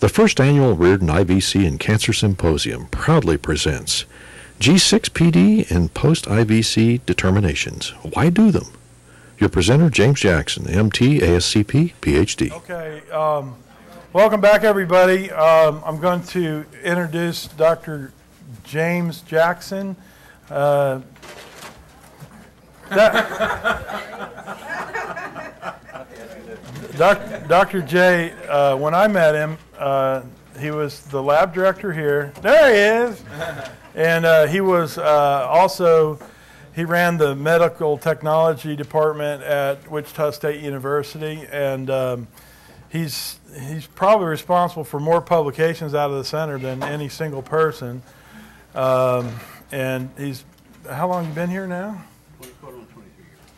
The first annual Riordan IVC and Cancer Symposium proudly presents G6PD and post-IVC determinations. Why do them? Your presenter, James Jackson, MT, ASCP, Ph.D. Okay, welcome back, everybody. I'm going to introduce Dr. James Jackson. Dr. J, when I met him, he was the lab director here. There he is. And he was he ran the medical technology department at Wichita State University. And he's probably responsible for more publications out of the center than any single person. And he's, how long have you been here now?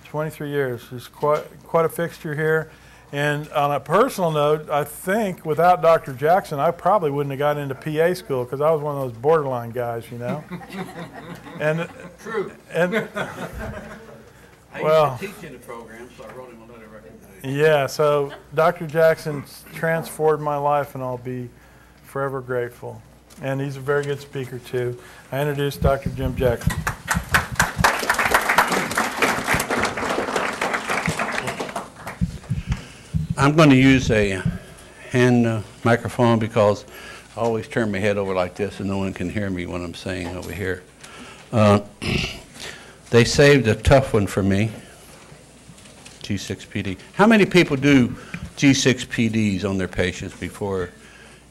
23 years. He's quite a fixture here. And on a personal note, I think without Dr. Jackson, I probably wouldn't have gotten into PA school because I was one of those borderline guys, you know. And true. And I used to teach in the program, so I wrote him a letter of recommendation. Yeah. So Dr. Jackson transformed my life, and I'll be forever grateful. And he's a very good speaker too. I introduced Dr. Jim Jackson. I'm going to use a hand microphone because I always turn my head over like this and no one can hear me when I'm saying over here. They saved a tough one for me, G6PD. How many people do G6PDs on their patients before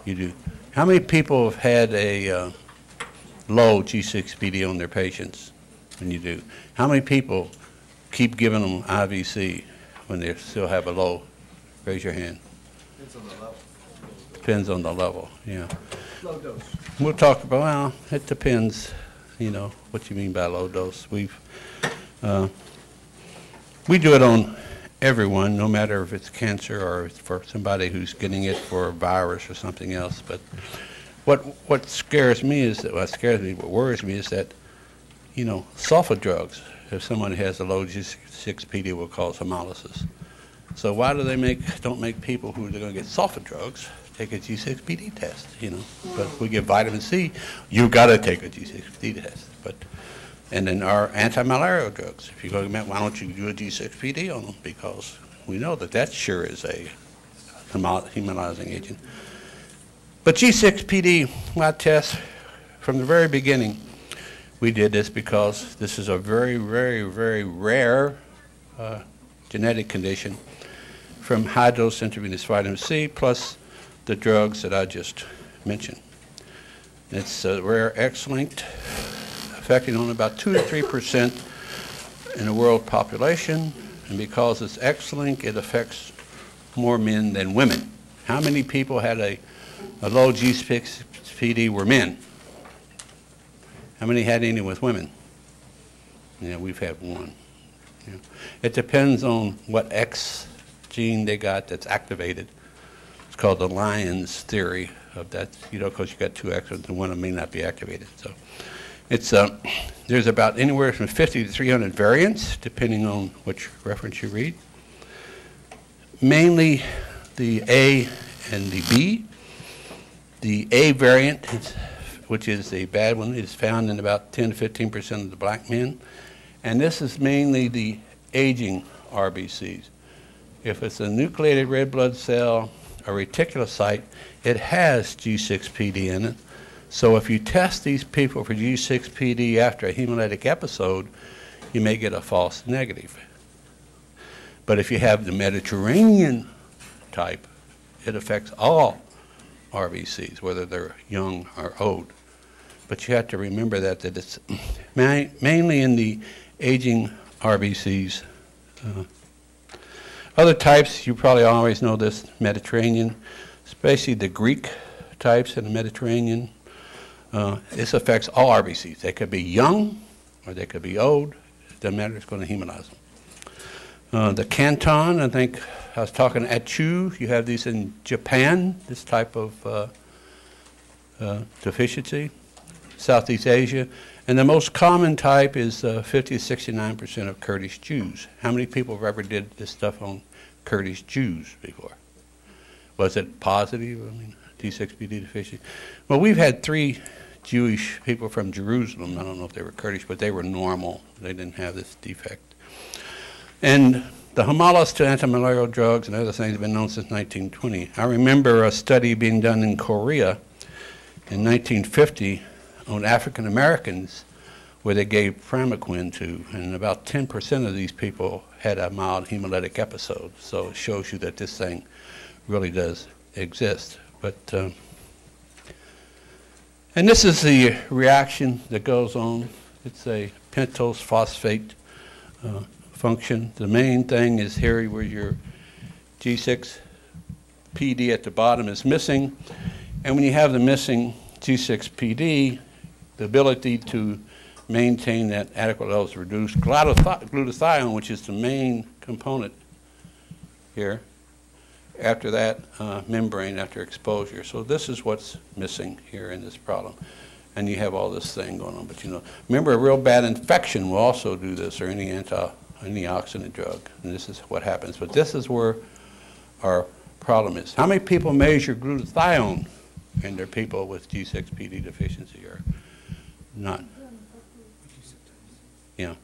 you do? How many people have had a low G6PD on their patients when you do? How many people keep giving them IVC when they still have a low? Raise your hand. Depends on the level. Depends on the level, yeah. Low dose. We'll talk about, well, it depends, you know, what you mean by low dose. We do it on everyone, no matter if it's cancer or it's for somebody who's getting it for a virus or something else. But what scares me is that, what worries me is that, you know, sulfa drugs, if someone has a low G6PD, will cause hemolysis. So why do they don't make people who are going to get sulfa drugs take a G6PD test, you know? But if we give vitamin C, you've got to take a G6PD test. And then our anti-malarial drugs, if you're going to, why don't you do a G6PD on them? Because we know that sure is a hemolyzing agent. But G6PD, my test, from the very beginning, we did this because this is a very, very, very rare genetic condition from high-dose intravenous vitamin C plus the drugs that I just mentioned. It's a rare X-linked, affecting only about 2 to 3% in the world population, and because it's X-linked, it affects more men than women. How many people had a low G6PD were men? How many had any with women? Yeah, we've had one. Yeah. It depends on what X gene they got that's activated. It's called the Lyon's theory of that, you know, because you got 2 X's and one of them may not be activated. So it's there's about anywhere from 50 to 300 variants, depending on which reference you read. Mainly the A and the B. The A variant, which is the bad one, is found in about 10 to 15% of the black men. And this is mainly the aging RBCs. If it's a nucleated red blood cell, a reticulocyte, it has G6PD in it. So if you test these people for G6PD after a hemolytic episode, you may get a false negative. But if you have the Mediterranean type, it affects all RBCs, whether they're young or old. But you have to remember that it's mainly in the aging RBCs. Other types, you probably always know this, Mediterranean, especially the Greek types in the Mediterranean. This affects all RBCs. They could be young or they could be old. It doesn't matter, it's going to hemolyze them. The Canton, I think I was talking at Chu, you have these in Japan, this type of deficiency. Southeast Asia. And the most common type is 50 to 69% of Kurdish Jews. How many people have ever did this stuff on Kurdish Jews before? Was it positive? I mean, G6PD deficiency? Well, we've had 3 Jewish people from Jerusalem. I don't know if they were Kurdish, but they were normal. They didn't have this defect. And the homologous to antimalarial drugs and other things have been known since 1920. I remember a study being done in Korea in 1950 on African Americans where they gave primaquine to, and about 10% of these people had a mild hemolytic episode. So it shows you that this thing really does exist. But and this is the reaction that goes on. It's a pentose phosphate function. The main thing is here where your G6PD at the bottom is missing. And when you have the missing G6PD, the ability to maintain that adequate levels reduced glutathione, which is the main component here, after that membrane, after exposure. So this is what's missing here in this problem. And you have all this thing going on. But you know, remember, a real bad infection will also do this, or any antioxidant drug. And this is what happens. But this is where our problem is. How many people measure glutathione in their people with G6PD deficiency or not? Yeah.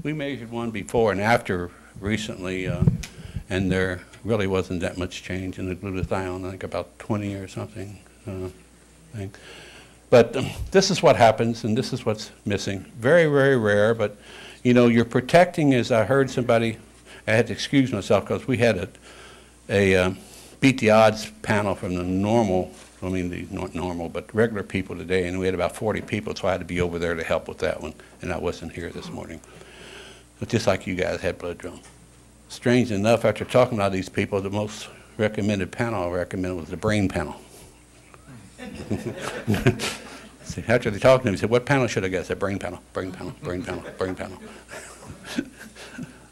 We measured one before and after recently, and there really wasn't that much change in the glutathione, I think about 20 or something. But this is what happens, and this is what's missing. Very, very rare, but you know, you're protecting, as I heard somebody, I had to excuse myself because we had a beat the odds panel from the normal, I mean not normal, but regular people today, and we had about 40 people, so I had to be over there to help with that one, and I wasn't here this morning. But just like you guys had blood drawn. Strange enough, after talking to these people, the most recommended panel I recommended was the brain panel. See, after they talked to me, he said, what panel should I get? I said, brain panel, brain panel, brain panel, brain panel.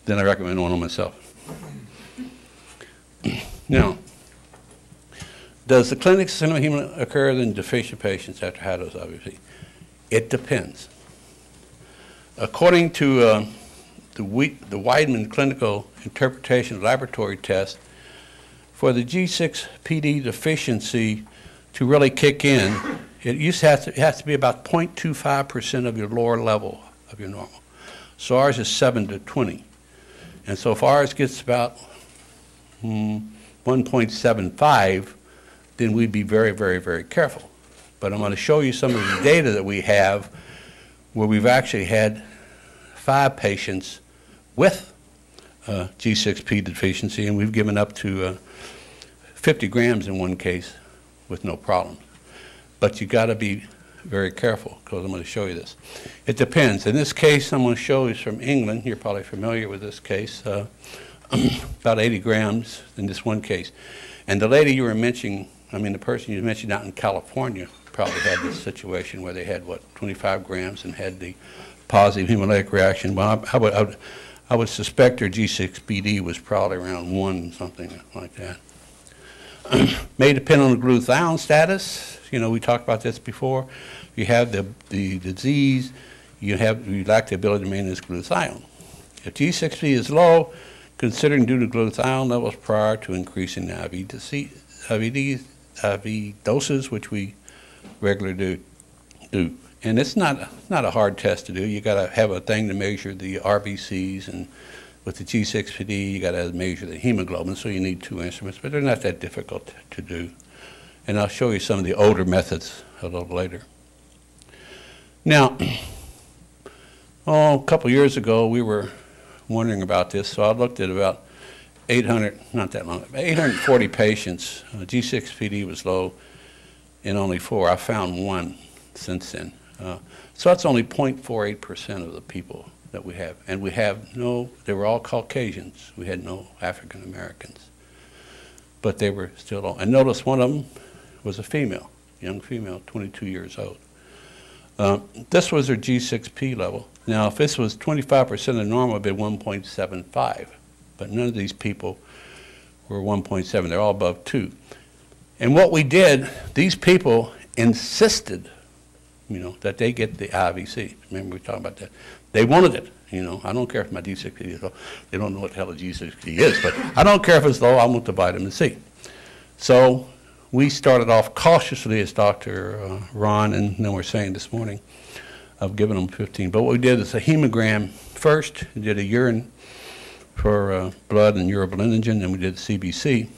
Then I recommend one on myself. Now, does the clinical syndrome of hemolytic occur in deficient patients after high-dose IVC? It depends. According to the Weidman Clinical Interpretation Laboratory Test, for the G6PD deficiency to really kick in, it has to be about 0.25% of your lower level of your normal. So ours is 7 to 20. And so if ours gets about 1.75, then we'd be very, very, very careful. But I'm going to show you some of the data that we have where we've actually had 5 patients with G6P deficiency, and we've given up to 50 grams in one case with no problem. But you got to be very careful because I'm going to show you this. It depends. In this case, I'm going to show you from England. You're probably familiar with this case. About 80 grams in this one case. And the lady you were mentioning, I mean the person you mentioned out in California probably had this situation where they had, what, 25 grams and had the positive hemolytic reaction. Well, I would suspect their G6PD was probably around 1, something like that. May depend on the glutathione status. You know, we talked about this before. You have the disease, you lack the ability to maintain this glutathione. If G6PD is low, considering due to glutathione levels prior to increasing the IV doses, which we regularly do. And it's not a hard test to do. You got to have a thing to measure the RBCs, and with the G6PD, you got to measure the hemoglobin, so you need 2 instruments, but they're not that difficult to do. And I'll show you some of the older methods a little later. Now, a couple years ago, we were wondering about this, so I looked at about 800, not that long, 840 patients. G6PD was low in only 4. I found 1 since then. So that's only 0.48% of the people that we have. And we have no, they were all Caucasians. We had no African Americans. But they were still low. And notice one of them was a female, young female, 22 years old. This was her G6P level. Now, if this was 25% of normal, it would be 1.75. But none of these people were 1.7. They're all above 2. And what we did, these people insisted, you know, that they get the IVC. Remember we talked about that. They wanted it. You know, I don't care if my G6PD is low. They don't know what the hell a G6PD is, but I don't care if it's low. I want the vitamin C. So we started off cautiously, as Dr. Ron and then we're saying this morning, of giving them 15. But what we did is a hemogram first, we did a urine for blood and urobilinogen, and we did CBC.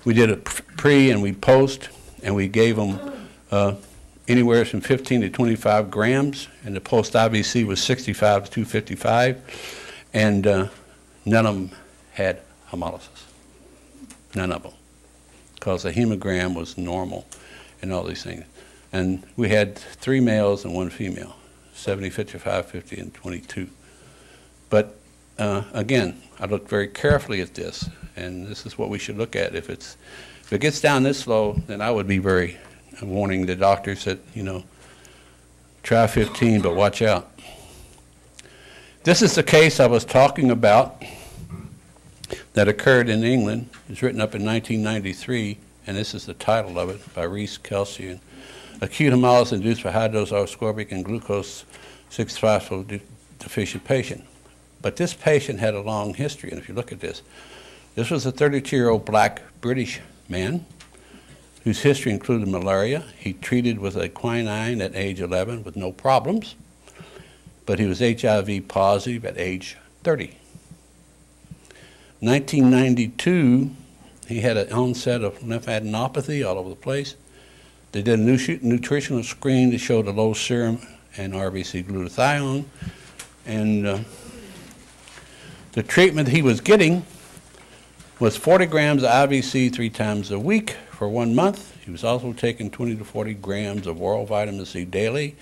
We did a pre and we post, and we gave them anywhere from 15 to 25 grams, and the post IVC was 65 to 255, and none of them had hemolysis. None of them, because the hemogram was normal and all these things. And we had 3 males and 1 female, 70, 55, 50, and 22. But again, I looked very carefully at this, and this is what we should look at. If it gets down this low, then I would be very warning the doctors that, you know, try 15, but watch out. This is the case I was talking about that occurred in England. It's written up in 1993, and this is the title of it by Reese Kelsey. And acute hemolysis induced by high-dose ascorbic and glucose 6-phosphate deficient patient. But this patient had a long history, and if you look at this, this was a 32-year-old black British man whose history included malaria. He treated with a quinine at age 11 with no problems, but he was HIV positive at age 30. 1992, he had an onset of lymphadenopathy all over the place. They did a nutritional screen that showed a low serum and RBC glutathione, and the treatment he was getting was 40 grams of IVC 3 times a week for 1 month. He was also taking 20 to 40 grams of oral vitamin C daily.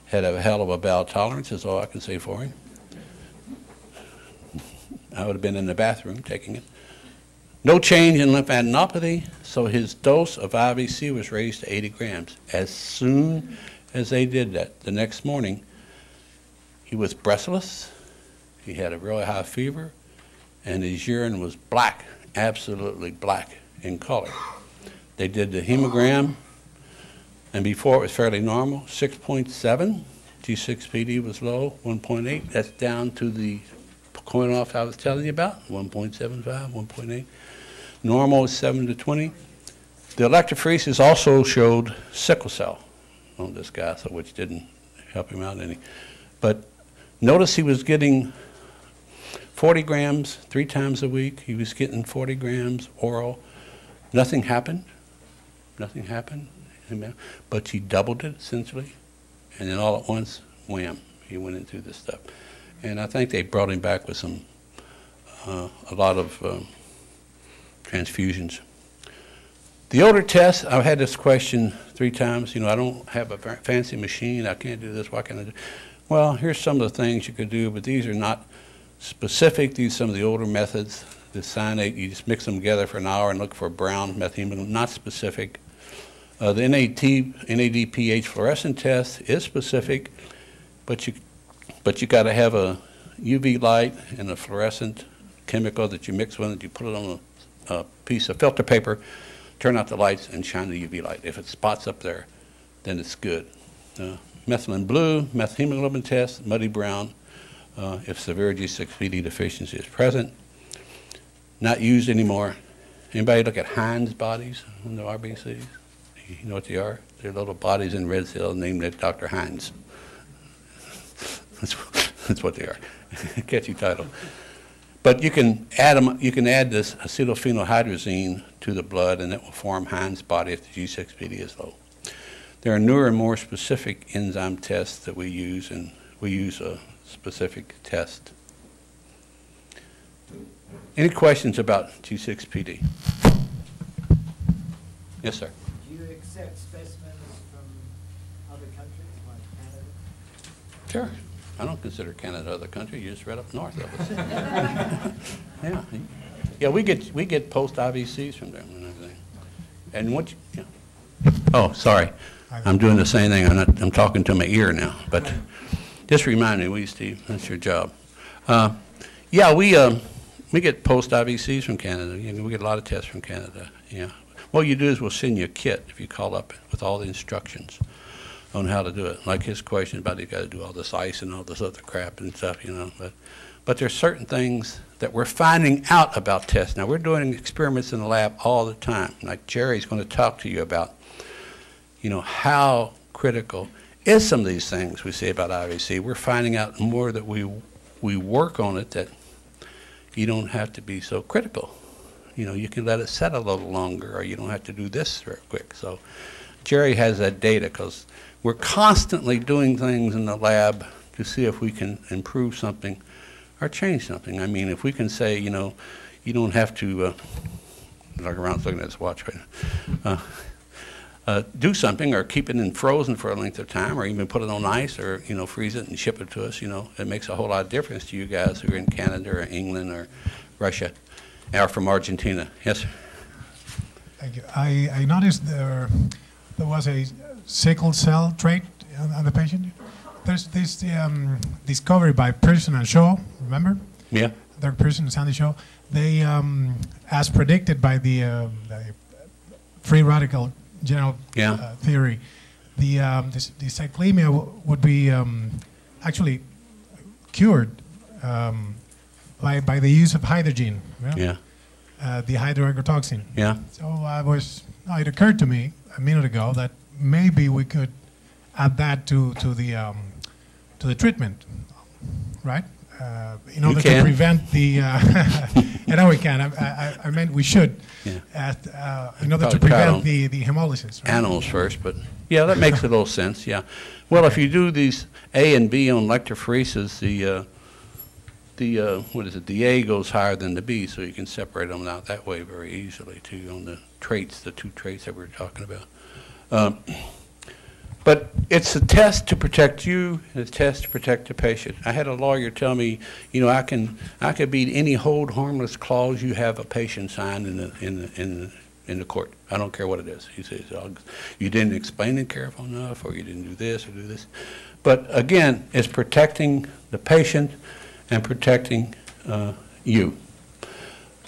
Had a hell of a bowel tolerance, is all I can say for him. I would have been in the bathroom taking it. No change in lymphadenopathy, so his dose of IVC was raised to 80 grams. As soon as they did that, the next morning, he was breathless, he had a really high fever, and his urine was black, absolutely black in color. They did the hemogram, and before it was fairly normal, 6.7. G6PD was low, 1.8. That's down to the coin off I was telling you about, 1.75, 1.8. Normal is 7 to 20. The electrophoresis also showed sickle cell on this guy, so which didn't help him out any. But notice he was getting 40 grams 3 times a week. He was getting 40 grams oral. Nothing happened. Nothing happened. But he doubled it essentially. And then all at once, wham, he went into this stuff. And I think they brought him back with some, a lot of transfusions. The odor test, I've had this question 3 times. You know, I don't have a fancy machine. I can't do this. Why can't I do? Well, here's some of the things you could do, but these are not specific. These are some of the older methods. The cyanate, you just mix them together for an hour and look for brown methhemoglobin, not specific. The NAD pH fluorescent test is specific, but you got to have a UV light and a fluorescent chemical that you mix with it. You put it on a piece of filter paper, turn out the lights, and shine the UV light. If it spots up there, then it's good. Methylene blue, methhemoglobin test, muddy brown, if severe G6PD deficiency is present. Not used anymore. Anybody look at Heinz bodies on the RBCs? You know what they are? They're little bodies in red cells named after Dr. Heinz. That's what they are. Catchy title. But you can add them. You can add this acetylphenylhydrazine to the blood, and it will form Heinz body if the G6PD is low. There are newer and more specific enzyme tests that we use, and we use a specific test. Any questions about G6PD? Yes, sir. Do you accept specimens from other countries like Canada? Sure. I don't consider Canada other country. You're just right up north of us. Yeah. Yeah, we get post IVCs from them and everything. And what? Yeah. Oh, sorry. I'm doing the same thing. I'm talking to my ear now. But just remind me, will you, Steve? That's your job. Yeah, we get post IVCs from Canada. You know, we get a lot of tests from Canada. Yeah. What you do is we'll send you a kit if you call up with all the instructions on how to do it. Like his question about you got to do all this ice and all this other crap and stuff, you know. But But there's certain things that we're finding out about tests. Now, we're doing experiments in the lab all the time. Like Jerry's going to talk to you about, you know, how critical is some of these things we say about IVC. We're finding out more that we work on it, that you don't have to be so critical. You know, you can let it set a little longer, or you don't have to do this very quick. So Jerry has that data, because we're constantly doing things in the lab to see if we can improve something or change something. I mean, if we can say, you know, you don't have to, look around looking at his watch right now, do something or keep it in frozen for a length of time, or even put it on ice, or, you know, freeze it and ship it to us, you know, it makes a whole lot of difference to you guys who are in Canada or England or Russia or from Argentina. Yes, sir? Thank you. I noticed there was a sickle cell trait on the patient. There's this discovery by Pearson and Shaw, remember? Yeah. Dr. Pearson and Sandy Shaw. They, as predicted by the free radical general theory, the cyclemia would be actually cured by the use of hydrogen. Yeah. The hydroagrotoxin. Yeah. So it occurred to me a minute ago that maybe we could add that to the treatment, right? In order to prevent the, I know we can. I meant we should. Yeah. In order to prevent the hemolysis. Right? Animals first, but yeah, that makes a little sense. Yeah. Well, if you do these A and B on electrophoresis, the A goes higher than the B, so you can separate them out that way very easily too on the traits, the two traits that we were talking about. But it's a test to protect you, and a test to protect the patient. I had a lawyer tell me, you know, I could beat any hold harmless clause you have a patient sign in the court. I don't care what it is. He says, you didn't explain it careful enough, or you didn't do this or do this. But again, it's protecting the patient and protecting you.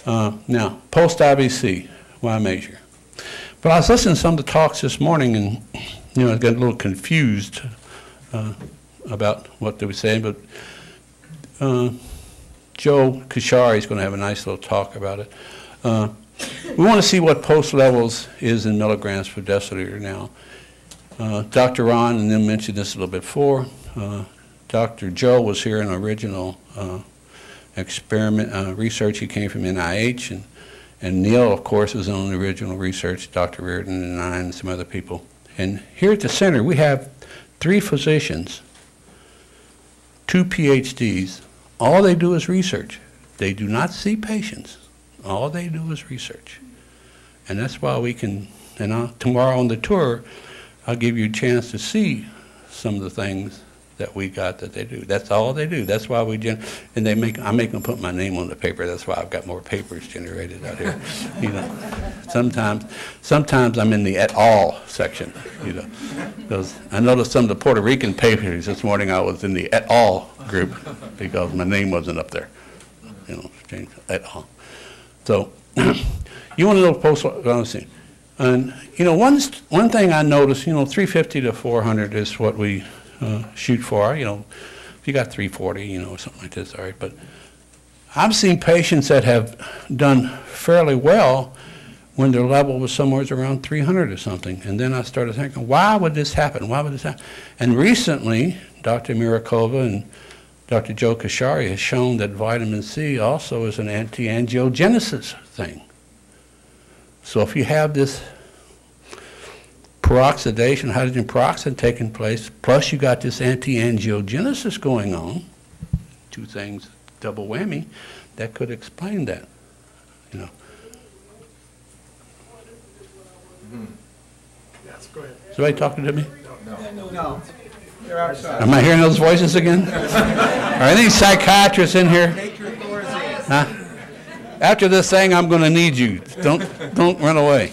Now, post-IVC, why measure? But I was listening to some of the talks this morning, and you know, I got a little confused about what they were saying, but Joe Kashari is going to have a nice little talk about it. We want to see what post levels is in milligrams per deciliter now. Dr. Ron and them mentioned this a little bit before. Dr. Joe was here in original experiment research. He came from NIH, and Neil, of course, was on the original research, Dr. Riordan and I and some other people. And here at the center, we have 3 physicians, 2 PhDs. All they do is research. They do not see patients. All they do is research. And that's why we can, and tomorrow on the tour, I'll give you a chance to see some of the things that we got that they do. That's all they do. That's why we, and I make them put my name on the paper. That's why I've got more papers generated out here. You know, sometimes I'm in the et al. Section. You know, because I noticed some of the Puerto Rican papers this morning. I was in the et al. Group because my name wasn't up there. You know, change et al. So you want to know post, and you know, one thing I noticed, you know, 350 to 400 is what we shoot for. You know, if you got 340, you know, something like this, all right. But I've seen patients that have done fairly well when their level was somewhere around 300 or something. And then I started thinking, why would this happen? Why would this happen? And recently, Dr. Mirakova and Dr. Joe Kashari has shown that vitamin C also is an anti-angiogenesis thing. So if you have this peroxidation, hydrogen peroxide taking place, plus you got this anti-angiogenesis going on, 2 things, double whammy, that could explain that, you know. Yes, go ahead. Somebody talking to me? No. They're outside. Am I hearing those voices again? Are any psychiatrists in here? Take your Thorazine. Huh? After this thing, I'm going to need you. Don't run away.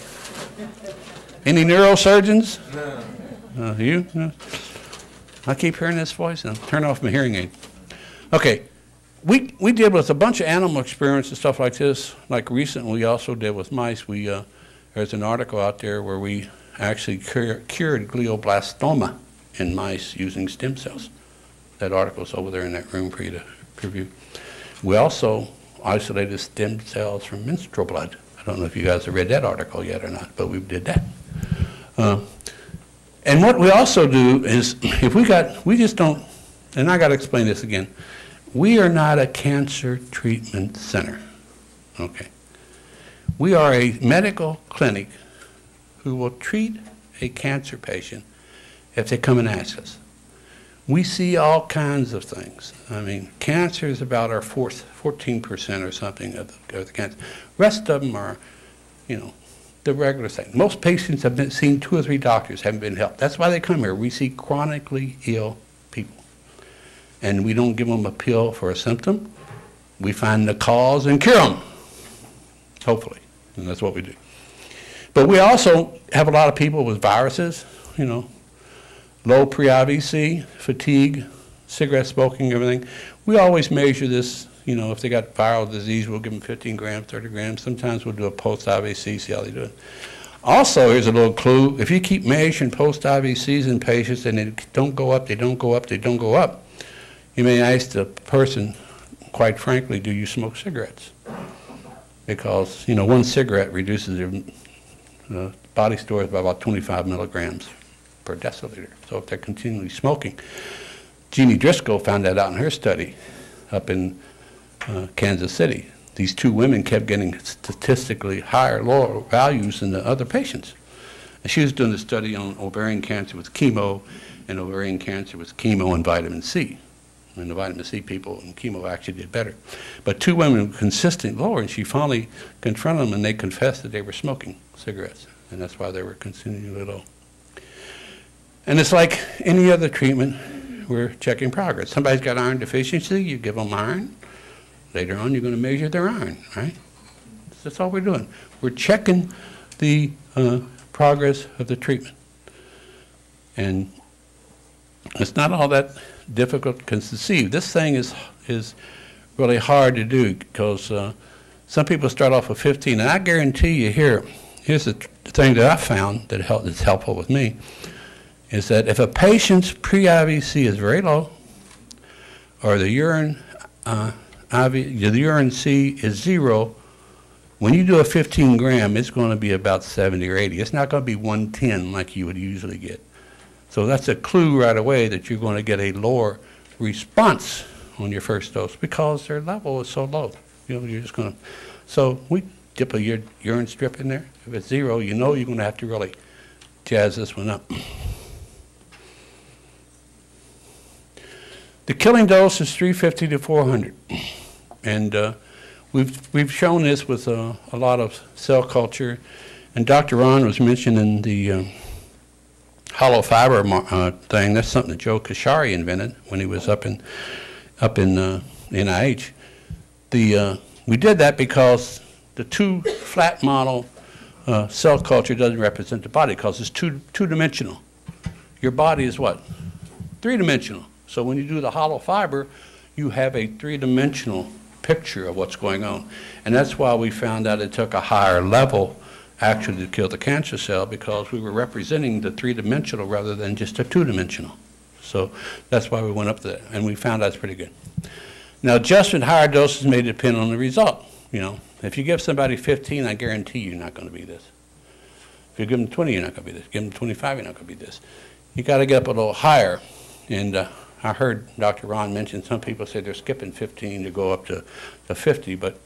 Any neurosurgeons? No. You? No. I keep hearing this voice, and I'll turn off my hearing aid. Okay. We did with a bunch of animal experiments and stuff like this. Like recently, we also did with mice. There's an article out there where we actually cured glioblastoma in mice using stem cells. That article's over there in that room for you to review. We also isolated stem cells from menstrual blood. I don't know if you guys have read that article yet or not, but we did that. And what we also do is, we just don't, and I got to explain this again, we are not a cancer treatment center, okay? We are a medical clinic who will treat a cancer patient if they come and ask us. We see all kinds of things. I mean, cancer is about our 14% or something of the cancer. Rest of them are, you know, the regular thing. Most patients have been seen 2 or 3 doctors, haven't been helped. That's why they come here. We see chronically ill people. And we don't give them a pill for a symptom. We find the cause and cure them, hopefully. And that's what we do. But we also have a lot of people with viruses, you know, low pre-IVC, fatigue, cigarette smoking, everything. We always measure this, you know, if they got viral disease, we'll give them 15 grams, 30 grams. Sometimes we'll do a post-IVC, see how they do it. Also, here's a little clue. If you keep measuring post-IVCs in patients and they don't go up, they don't go up, they don't go up, you may ask the person, quite frankly, do you smoke cigarettes? Because, you know, 1 cigarette reduces their body stores by about 25 milligrams per deciliter. So if they're continually smoking. Jeannie Driscoll found that out in her study up in Kansas City. These 2 women kept getting statistically lower values than the other patients. And she was doing a study on ovarian cancer with chemo and ovarian cancer with chemo and vitamin C. And the vitamin C people and chemo actually did better. But 2 women were consistently lower, and she finally confronted them, and they confessed that they were smoking cigarettes, and that's why they were continually low. And it's like any other treatment, we're checking progress. Somebody's got iron deficiency, you give them iron. Later on, you're going to measure their iron, right? That's all we're doing. We're checking the progress of the treatment. And it's not all that difficult to conceive. This thing is really hard to do because some people start off with 15, and I guarantee you here's the thing that I found that's helpful with me, is that if a patient's pre-IVC is very low, or the urine C is 0, when you do a 15 gram, it's going to be about 70 or 80. It's not going to be 110 like you would usually get. So that's a clue right away that you're going to get a lower response on your first dose because their level is so low. You know, you're just going to. So we dip a urine strip in there. If it's 0, you know you're going to have to really jazz this one up. The killing dose is 350 to 400, and we've shown this with a lot of cell culture, and Dr. Ron was mentioning the hollow fiber thing. That's something that Joe Kashari invented when he was up in NIH. We did that because the 2 flat model cell culture doesn't represent the body because it's two-dimensional. Your body is what? 3-dimensional. So when you do the hollow fiber, you have a 3-dimensional picture of what's going on. And that's why we found out it took a higher level actually to kill the cancer cell, because we were representing the 3-dimensional rather than just a 2-dimensional. So that's why we went up to that, and we found that's pretty good. Now, adjustment higher doses may depend on the result. You know, if you give somebody 15, I guarantee you're not going to be this. If you give them 20, you're not going to be this. Give them 25, you're not going to be this. You got to get up a little higher. And I heard Dr. Ron mention some people say they're skipping 15 to go up to 50, but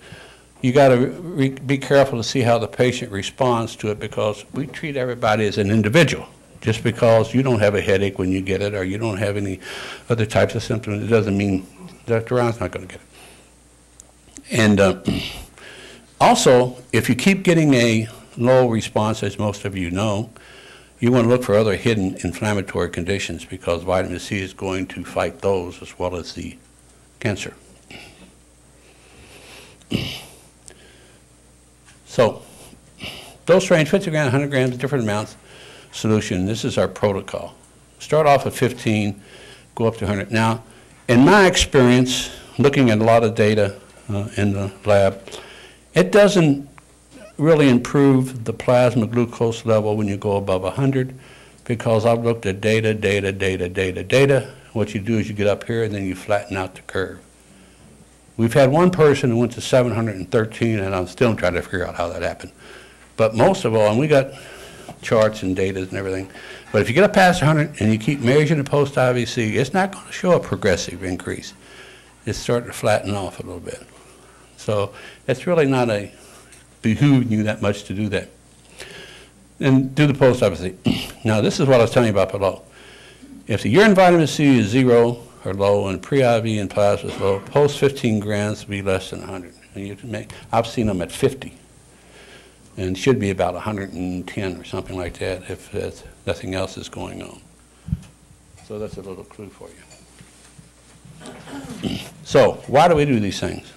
you got to be careful to see how the patient responds to it, because we treat everybody as an individual. Just because you don't have a headache when you get it or you don't have any other types of symptoms, it doesn't mean Dr. Ron's not going to get it. And also, if you keep getting a low response, as most of you know, you want to look for other hidden inflammatory conditions, because vitamin C is going to fight those as well as the cancer. So, dose range 50 grams, 100 grams, different amounts, solution. This is our protocol. Start off at 15, go up to 100. Now, in my experience, looking at a lot of data in the lab, it doesn't really improve the plasma glucose level when you go above 100, because I've looked at data. What you do is you get up here and then you flatten out the curve. We've had one person who went to 713, and I'm still trying to figure out how that happened. But most of all, and we got charts and data and everything, but if you get up past 100 and you keep measuring the post-IVC, it's not going to show a progressive increase. It's starting to flatten off a little bit. So it's really not behooving you that much to do that. And do the post-IVC. Now, this is what I was telling you about below. If the urine vitamin C is 0 or low and pre-IV and plasma is low, post 15 grams will be less than 100. And I've seen them at 50. And should be about 110 or something like that if nothing else is going on. So that's a little clue for you. So why do we do these things?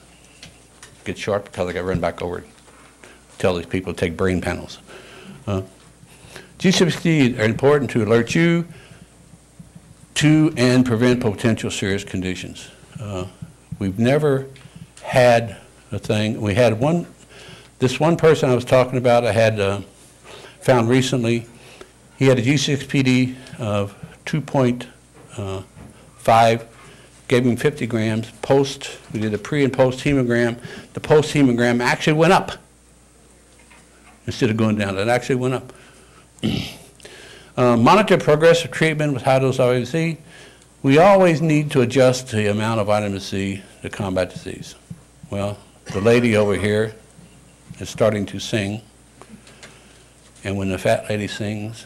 Get short because I got to run back over and tell these people to take brain panels. G6PD are important to alert you to and prevent potential serious conditions. We've never had a thing. We had this one person I was talking about, I had found recently, he had a G6PD of 2.5, gave him 50 grams. We did a pre and post hemogram. The post hemogram actually went up. Instead of going down, it actually went up. Monitor progressive treatment with high-dose IVC. We always need to adjust the amount of vitamin C to combat disease. Well, the lady over here is starting to sing, and when the fat lady sings,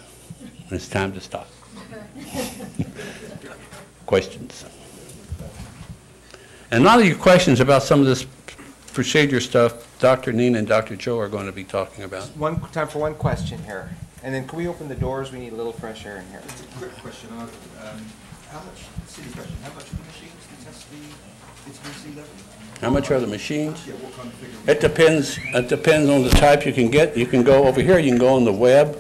it's time to stop. Questions? And a lot of your questions about some of this procedure stuff, Dr. Nina and Dr. Joe are going to be talking about. Time for one question here. And then can we open the doors? We need a little fresh air in here. Just a quick question. How much, silly question, how much of the machines to test the vitamin C level? How much are the machines? Yeah, what kind of figure? It depends on the type you can get. You can go over here, you can go on the web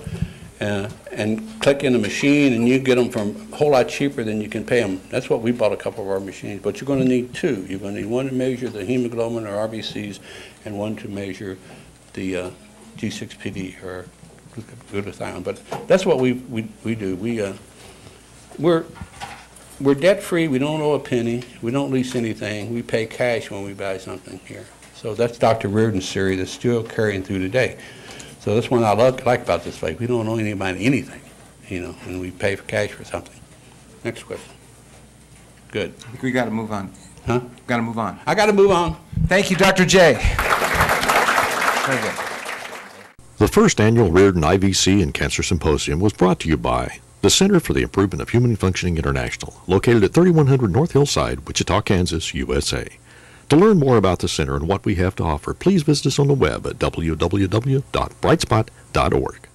and click in a machine, and you get them from a whole lot cheaper than you can pay them. That's what we bought a couple of our machines, but you're going to need two. You're going to need one to measure the hemoglobin or RBCs and one to measure the G6PD or glutathione. But that's what we do. We're debt-free. We don't owe a penny. We don't lease anything. We pay cash when we buy something here. So that's Dr. Riordan's theory that's still carrying through today. So that's one I like about this place. We don't owe anybody anything, you know, and we pay for cash for something. Next question. Good. I think we got to move on. Huh? Got to move on. I got to move on. Thank you, Dr. J. Very good. The first annual Riordan IVC and Cancer Symposium was brought to you by the Center for the Improvement of Human Functioning International, located at 3100 North Hillside, Wichita, Kansas, USA. To learn more about the center and what we have to offer, please visit us on the web at www.brightspot.org.